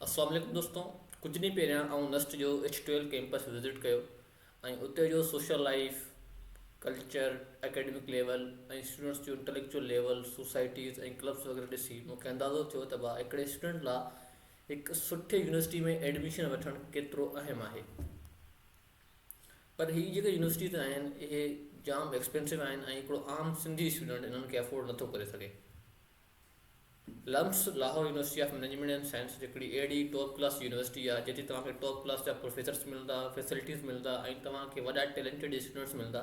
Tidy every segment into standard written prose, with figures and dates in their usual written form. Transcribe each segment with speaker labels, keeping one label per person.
Speaker 1: अस्सलाम वालेकुम दोस्तों। कुछ ॾींहं पहिरियां नस्ट जो H12 कैंपस विज़िट कयो ऐं उते जो social life, culture, academic level ऐं स्टूडेंट्स जो इंटेलेक्चुअल लेवल, सोसाइटीज़ ऐं क्लब्स वग़ैरह ॾिसी मूंखे अंदाज़ो थियो त हिकिड़े स्टूडेंट लाइ हिकु सुठे यूनिवर्सिटी में एडमिशन वठणु केतिरो अहम आहे। पर हीअ जेके यूनिवर्सिटीज़ आहिनि इहे जाम एक्सपेंसिव आहिनि ऐं हिकिड़ो आम सिंधी स्टूडेंट इन्हनि खे अफोर्ड नथो करे सघे। LUMS Lahore university of management and science हिकिड़ी अहिड़ी टॉप क्लास यूनिवर्सिटी आहे जिते तव्हांखे टॉप क्लास जा प्रोफेसर्स मिलंदा, फैसिलिटीज़ मिलंदा ऐं तव्हांखे वॾा टैलेंटेड स्टूडेंट्स मिलंदा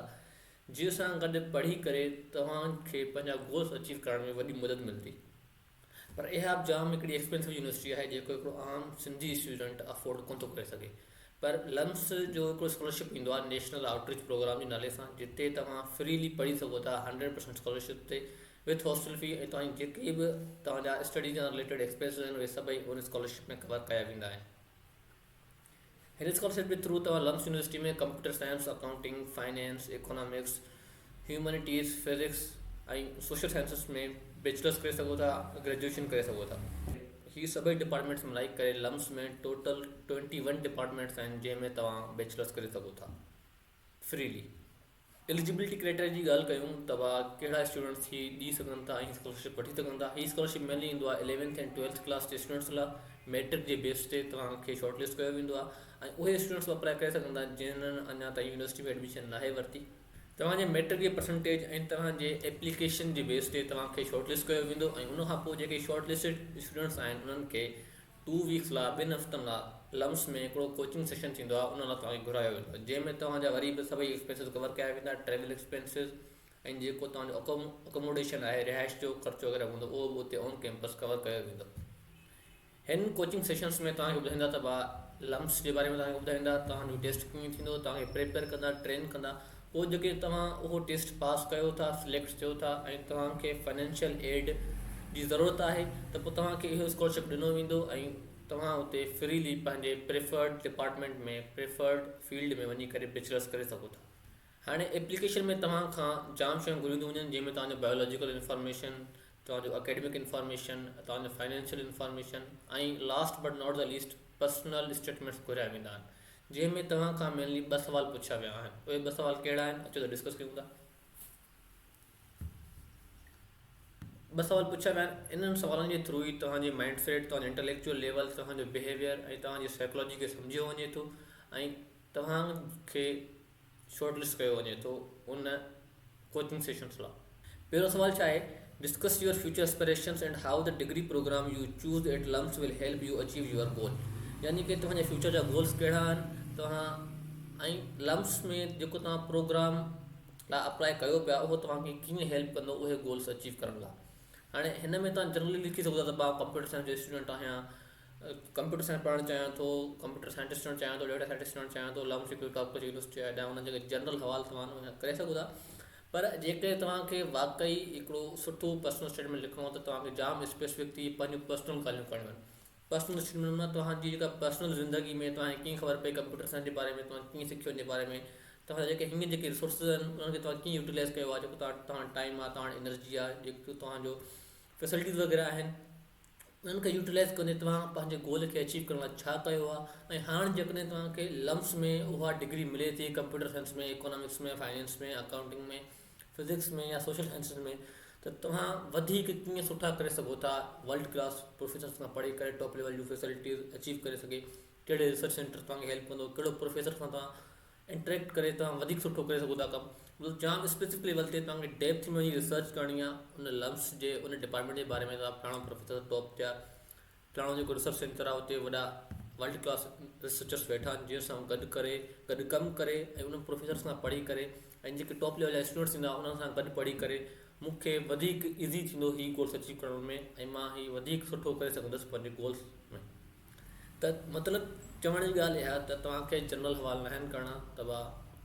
Speaker 1: जिन सां गॾु पढ़ी करे तव्हांखे पंहिंजा गोल्स अचीव करण में वॾी मदद मिलंदी। पर इहा जाम हिकिड़ी एक्सपेंसिव यूनिवर्सिटी आहे जेको हिकिड़ो आम सिंधी स्टूडेंट अफोर्ड कोन थो करे सघे। पर लम्स जो हिकिड़ो स्कॉलरशिप ईंदो आहे नेशनल आउटरीच प्रोग्राम जे नाले सां, जिते तव्हां फ्रीली पढ़ी सघो था 100% स्कॉलरशिप ते विथ हॉस्टल फी ऐं तव्हांजी जेके बि तव्हांजा स्टडी सां रिलेटेड एक्सपेंसिस आहिनि उहे सभई उन स्कॉलरशिप में कवर कया वेंदा आहिनि। हिन स्कॉलरशिप जे थ्रू तव्हां लम्स यूनिवर्सिटी में computer science, accounting, finance, economics, humanities, physics ऐं सोशल साइंसिस में बैचलर्स करे सघो था, ग्रेजुएशन करे सघो था। ही सभई डिपार्टमेंट्स मिलाई करे लम्स में टोटल 21 डिपार्टमेंट्स आहिनि जंहिंमें तव्हां बैचलर्स करे सघो था फ्रीली। एलिजिबिलिटी क्राइटेरिया जी ॻाल्हि कयूं त कहिड़ा स्टूडेंट्स ही ॾी सघनि था ऐं स्कॉलरशिप वठी सघनि था। हीअ स्कॉलरशिप मेनली ईंदो आहे 11th ऐं 12th क्लास जे स्टूडेंट्स लाइ। मैट्रिक जे बेस ते तव्हांखे शॉर्ट लिस्ट कयो वेंदो आहे ऐं उहे स्टूडेंट्स अप्लाई करे सघंदा जिन्हनि अञा ताईं यूनिवर्सिटी में एडमिशन नाहे वरिती। तव्हांजे मैट्रिक जे परसेंटेज ऐं तव्हांजे एप्लीकेशन जे बेस ते तव्हांखे शॉर्ट लिस्ट कयो वेंदो ऐं उनखां पोइ जेके शॉर्ट लिस्टेड स्टूडेंट्स आहिनि उन्हनि खे 2 वीक्स लाइ 2 हफ़्तनि लाइ लम्स में हिकिड़ो कोचिंग सेशन थींदो आहे, उन लाइ तव्हांखे घुरायो वेंदो आहे जंहिंमें तव्हांजा वरी बि सभई एक्सपेंसिस कवर कया वेंदा, ट्रेवल एक्सपेंसिस ऐं जेको तव्हांजो अकोमोडेशन आहे, रिहाइश जो ख़र्चो वग़ैरह हूंदो उहो बि उते ऑन कैंपस कवर कयो वेंदो। हिन कोचिंग सेशन्स में तव्हांखे ॿुधाईंदा त लम्स जे बारे में तव्हांखे ॿुधाईंदा, तव्हांजो टेस्ट कीअं थींदो, तव्हांखे प्रिपेयर कंदा, ट्रेन कंदा। पोइ जेके तव्हां उहो टेस्ट पास कयो था, सिलेक्ट थियो था ऐं तव्हांखे फाइनेंशियल एड जी ज़रूरत आहे त पोइ तव्हांखे इहो स्कॉलरशिप ॾिनो वेंदो ऐं तव्हां उते फ्रीली पंहिंजे प्रिफर्ड डिपार्टमेंट में, प्रिफर्ड फील्ड में वञी करे बैचलर्स करे सघो था। हाणे एप्लीकेशन में तव्हां खां जाम शयूं घुरियूं वञनि जंहिंमें तव्हांजो बायोलॉजिकल इंफॉर्मेशन, तव्हांजो अकेडमिक इंफॉर्मेशन, तव्हांजो फाइनेंशियल इंफॉर्मेशन ऐं last but not the least personal statements घुरिया वेंदा आहिनि जंहिंमें तव्हां खां मेनली 2 सवाल पुछिया विया आहिनि। उहे 2 सवाल कहिड़ा आहिनि अचो त डिस्कस कयूं था। 2 सवाल पुछिया विया आहिनि। इन्हनि सवालनि जे थ्रू ई तव्हांजे माइंड सेट, तव्हांजो इंटेलेक्चुअल लेवल, तव्हांजो बिहेवियर ऐं तव्हांजी साइकोलॉजी खे सम्झियो वञे थो ऐं तव्हांखे शॉर्ट लिस्ट कयो वञे थो उन कोचिंग सेशन्स लाइ। पहिरियों सवाल छा आहे, discuss your future aspirations and how the degree program you choose at LUMS will help you achieve your goal. यानी कि तव्हांजे फ्यूचर जा गोल्स कहिड़ा आहिनि तव्हां ऐं लम्स में जेको तव्हां प्रोग्राम लाइ अप्लाई कयो पिया उहो तव्हांखे कीअं हेल्प कंदो उहे गोल्स अचीव करण लाइ। हाणे हिन में तव्हां जनरली लिखी सघो था त कंप्यूटर साइंस जो स्टूडेंट आहियां, कंप्यूटर साइंस पढ़णु चाहियां थो, कंप्यूटर साइंटिस्ट ठहणु चाहियां थो, डेटा साइंटिस्ट ठहणु चाहियां थो, लम्स हिकु टॉप यूनिवर्सिटी आहे ॾाढा हुन जेके जनरल हवाल तव्हां करे सघो था। पर जेकॾहिं तव्हांखे वाक़ई हिकिड़ो सुठो पर्सनल स्टेटमेंट लिखिणो आहे त तव्हांखे जाम स्पेसिफिक थी पंहिंजूं पर्सनल ॻाल्हियूं करणियूं आहिनि। पर्सनल स्टेटमेंट में तव्हांजी जेका पर्सनल ज़िंदगी में तव्हांखे कीअं ख़बर पई कंप्यूटर साइंस जे बारे में, तव्हां कीअं सिखियो उन जे बारे में, तव्हांजा जेके हीअं जेके रिसोर्सिस आहिनि उन्हनि खे तव्हां कीअं यूटिलाइज़ कयो आहे, जेको तव्हां टाइम आहे, तव्हांजी एनर्जी आहे, जेको तव्हांजो फैसिलिटीज़ वग़ैरह आहिनि उन्हनि खे यूटिलाइज़ कंदे तव्हां पंहिंजे गोल खे अचीव करण लाइ छा कयो आहे। ऐं हाणे जेकॾहिं तव्हांखे लम्स में उहा डिग्री मिले थी कंप्यूटर साइंस में, इकोनॉमिक्स में, फाइनेंस में, अकाउंटिंग में, फिज़िक्स में या सोशल साइंसिस में, त तव्हां वधीक कीअं सुठा करे सघो था, वर्ल्ड क्लास प्रोफेसर्स खां पढ़ी करे टॉप लेवल जूं फैसिलिटीज़ अचीव करे सघे, कहिड़े रिसर्च सेंटर तव्हांखे हेल्प कंदो, कहिड़ो प्रोफेसर सां तव्हां इंटरेक्ट करे तव्हां वधीक सुठो करे सघो था कमु। मतलब जाम स्पेसिफिक लेवल ते तव्हांखे डेप्थ में वञी रिसर्च करणी आहे उन लम्स जे उन डिपार्टमेंट जे बारे में। तव्हां फलाणो प्रोफेसर टॉप ते आहे, फलाणो जेको रिसर्च सेंटर आहे उते वॾा वर्ल्ड क्लास रिसर्चर्स वेठा आहिनि जंहिं सां गॾु कमु करे ऐं उन प्रोफेसर सां पढ़ी करे ऐं जेके टॉप लेवल जा स्टूडेंट्स ईंदा उन्हनि सां गॾु पढ़ी करे मूंखे वधीक ईज़ी थींदो ही गोल्स अचीव करण में ऐं मां ही वधीक सुठो करे सघंदुसि पंहिंजे गोल्स में। त मतिलबु चवण जी ॻाल्हि इहा त तव्हांखे जनरल हवाल न आहिनि करणा त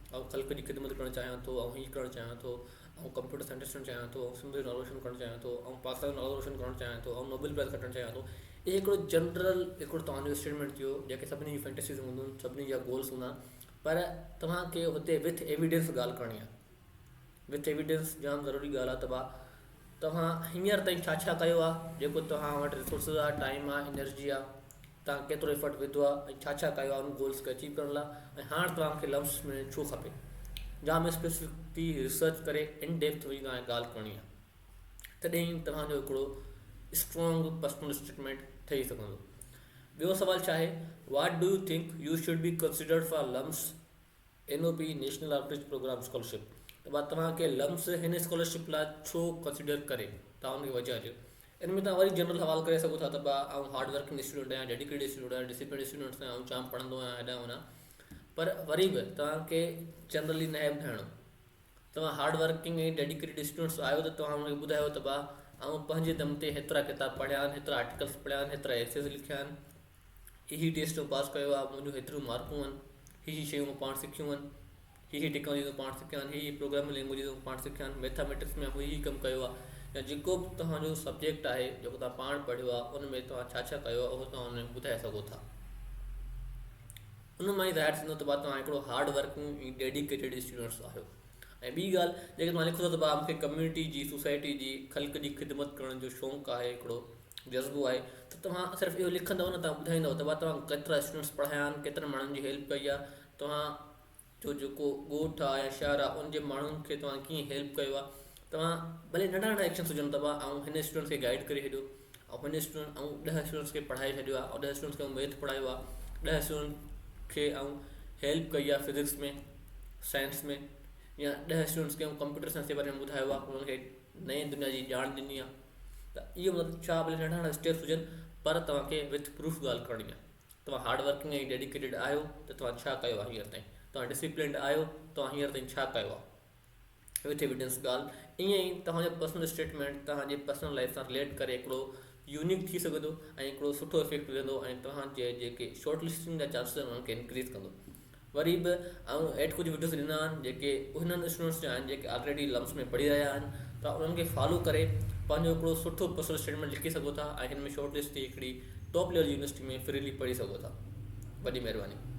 Speaker 1: ऐं ख़ल्क़ जी ख़िदमत करणु चाहियां थो, ऐं हीअं करणु चाहियां थो, ऐं कंप्यूटर साइंटिस्ट ठहणु चाहियां थो, ऐं सिंध जो नालो रोशन करणु चाहियां थो, ऐं पाकिस्तान जो नालो रोशन करणु चाहियां थो, ऐं नोबेल प्राइज़ खटणु चाहियां थो। इहे हिकिड़ो जनरल हिकिड़ो तव्हांजो स्टेटमेंट थियो जेके सभिनी जी फैंटेसीज़ हूंदियूं आहिनि, सभिनी जा गोल्स हूंदा, पर तव्हांखे हुते विथ एविडेंस ॻाल्हि करणी आहे। विथ एविडेंस जाम ज़रूरी ॻाल्हि आहे त तव्हां हींअर ताईं छा छा कयो आहे, जेको तव्हां वटि रिसोर्सिस आहे, टाइम आहे, एनर्जी आहे, तव्हां केतिरो एफर्ट विधो आहे ऐं छा छा कयो आहे उन गोल्स खे अचीव करण लाइ, ऐं हाणे तव्हांखे लम्स में छो खपे। जाम स्पेसिफिकली रिसर्च करे इन डेप्थ हुई तव्हांखे ॻाल्हि करणी आहे, तॾहिं तव्हांजो हिकिड़ो स्ट्रॉन्ग पर्सनल स्टेटमेंट ठही सघंदो। ॿियो सवाल छा आहे, what do you think you should be considered for LUMS NOP national outreach program scholarship. त भाउ तव्हांखे लम्स हिन स्कॉलरशिप लाइ छो कंसिडर करे, तव्हां हुनजी वजह ॾियो। इन में तव्हां वरी जनरल सवाल करे सघो था त भाउ आउं हार्ड वर्किंग स्टूडेंट आहियां, डेडिकेटेड स्टूडेंट आहियां, डिसिप्लिन स्टूडेंट आहियां, जाम पढ़ंदो आहियां हेॾां होॾां, पर वरी बि तव्हांखे जनरली न आहे ॿुधाइणो। तव्हां हार्ड वर्किंग ऐं डेडिकेटेड स्टूडेंट्स आहियो त तव्हां हुनखे ॿुधायो त भाउ आउं पंहिंजे दम ते हेतिरा किताब पढ़िया आहिनि, हेतिरा आर्टिकल्स पढ़िया आहिनि, हेतिरा एसेस लिखिया आहिनि, ही टेस्ट पास कयो आहे, मुंहिंजूं हेतिरियूं मार्कूं आहिनि, ही शयूं पाण सिखियूं आहिनि, ही टेक्नोलॉजी पाण सिखिया आहिनि, ही प्रोग्रामिंग लैंग्वेजिस पाण सिखिया आहिनि, मैथमेटिक्स में ही कमु कयो आहे, या जेको बि तव्हांजो सब्जेक्ट आहे जेको तव्हां पाण पढ़ियो आहे उन में तव्हां छा छा कयो आहे उहो तव्हां हुन में ॿुधाए सघो था। उन मां ई ज़ाहिर थींदो त भाउ तव्हां हिकिड़ो हार्ड वर्किंग ऐं डेडिकेटेड स्टूडेंट्स आहियो। ऐं ॿी ॻाल्हि जेके तव्हां लिखो था त भाउ मूंखे कम्यूनिटी जी, सोसाइटी जी, ख़ल्क़ जी ख़िदमत करण जो शौक़ु आहे, हिकिड़ो जज़्बो आहे, त तव्हां सिर्फ़ु इहो लिखंदव न, तव्हां ॿुधाईंदव त भाउ तव्हां केतिरा स्टूडेंट्स पढ़ाया आहिनि, केतिरनि माण्हुनि जी हेल्प कई आहे, तव्हां जो जेको ॻोठु आहे या शहर आहे उनजे माण्हुनि खे तव्हां कीअं हेल्प कयो आहे, तव्हां भले नंढा नंढा एक्शन्स हुजनि त भाउ ऐं हिन स्टूडेंट्स खे गाइड करे छॾियो, ऐं हिन स्टूडेंट ऐं 10 स्टूडेंट्स खे पढ़ाए छॾियो आहे, ऐं 10 स्टूडेंट्स खे मैथ पढ़ायो आहे, 10 स्टूडेंट खे ऐं हेल्प कई आहे फिज़िक्स में, साइंस में, या 10 स्टूडेंट्स खे कंप्यूटर साइंस जे बारे में ॿुधायो आहे, उन्हनि खे नई दुनिया जी ॼाण ॾिनी आहे। त इहो मतिलबु छा, भले नंढा नंढा स्टेप्स हुजनि, पर तव्हांखे विथ प्रूफ ॻाल्हि करणी आहे। तव्हां हार्ड वर्किंग ऐं डेडिकेटेड आहियो त तव्हां छा कयो आहे हींअर ताईं, तव्हां डिसिप्लिन्ड आहियो तव्हां हींअर ताईं छा कयो आहे, विथ एविडेंस ॻाल्हि। ईअं ई तव्हांजो पर्सनल स्टेटमेंट तव्हांजे पर्सनल लाइफ सां रिलेट करे हिकिड़ो यूनिक थी सघंदो ऐं हिकिड़ो सुठो इफेक्ट विझंदो, ऐं तव्हांजे जेके शॉर्ट लिस्टिंग जा चांसिस आहिनि उन्हनि खे इंक्रीज़ कंदो। वरी बि ऐं हेठि कुझु वीडियोस ॾिना आहिनि जेके उन्हनि स्टूडेंट्स जा आहिनि जेके ऑलरेडी लम्स में पढ़ी रहिया आहिनि, त उन्हनि खे फॉलो करे पंहिंजो हिकिड़ो सुठो पर्सनल स्टेटमेंट लिखी सघो था, ऐं हिन में शॉर्ट लिस्ट थी हिकिड़ी टॉप लेवल यूनिवर्सिटी में फ्रीली पढ़ी सघो था। वॾी महिरबानी।